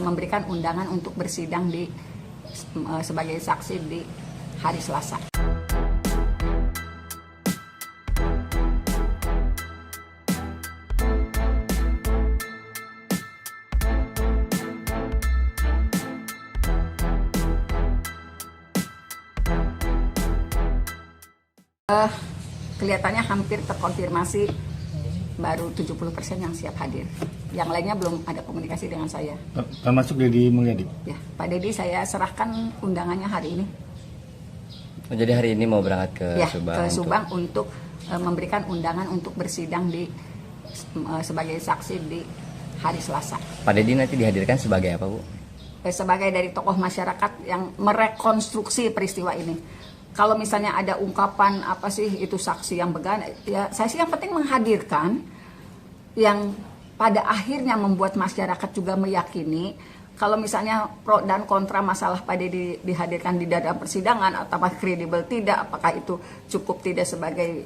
memberikan undangan untuk bersidang sebagai saksi di hari Selasa. Kelihatannya hampir terkonfirmasi, baru 70% yang siap hadir. Yang lainnya belum ada komunikasi dengan saya. Termasuk Deddy Mulyadi? Ya, Pak Deddy saya serahkan undangannya hari ini. Jadi hari ini mau berangkat ke Subang? Ke Subang untuk memberikan undangan untuk bersidang sebagai saksi di hari Selasa. Pak Deddy nanti dihadirkan sebagai apa, Bu? Sebagai dari tokoh masyarakat yang merekonstruksi peristiwa ini. Kalau misalnya ada ungkapan apa sih itu saksi yang began, ya saya sih yang penting menghadirkan yang pada akhirnya membuat masyarakat juga meyakini kalau misalnya pro dan kontra masalah Pak Deddy dihadirkan di dalam persidangan, apakah kredibel tidak, apakah itu cukup tidak sebagai,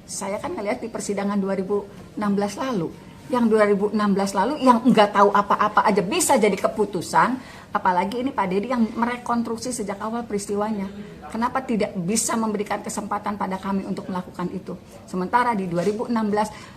saya kan ngelihat di persidangan 2016 lalu, yang 2016 lalu yang nggak tahu apa-apa aja bisa jadi keputusan, apalagi ini Pak Deddy yang merekonstruksi sejak awal peristiwanya. Kenapa tidak bisa memberikan kesempatan pada kami untuk melakukan itu? Sementara di 2016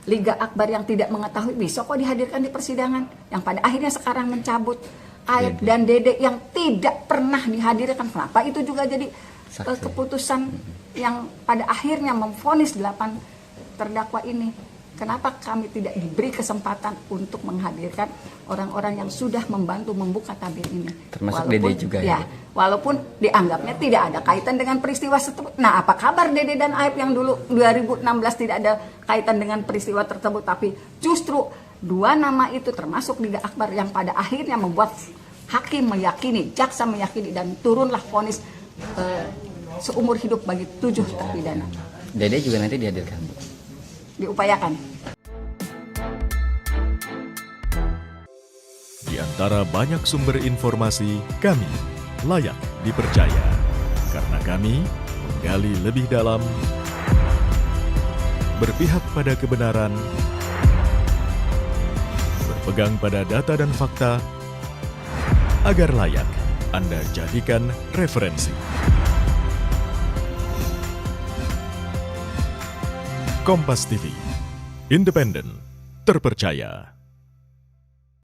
Liga Akbar yang tidak mengetahui bisa kok dihadirkan di persidangan, yang pada akhirnya sekarang mencabut. Aib dan Dede yang tidak pernah dihadirkan, kenapa itu juga jadi keputusan yang pada akhirnya memvonis 8 terdakwa ini? Kenapa kami tidak diberi kesempatan untuk menghadirkan orang-orang yang sudah membantu membuka tabir ini? Termasuk Dede juga ya? Walaupun dianggapnya tidak ada kaitan dengan peristiwa tersebut. Nah, apa kabar Dede dan Aib yang dulu 2016 tidak ada kaitan dengan peristiwa tersebut, tapi justru dua nama itu termasuk Liga Akbar yang pada akhirnya membuat hakim meyakini, jaksa meyakini, dan turunlah vonis seumur hidup bagi 7 terpidana. Dede juga nanti dihadirkan, Bu? Diupayakan. Di antara banyak sumber informasi, kami layak dipercaya karena kami menggali lebih dalam, berpihak pada kebenaran, berpegang pada data dan fakta, agar layak Anda jadikan referensi. Kompas TV, independen, terpercaya.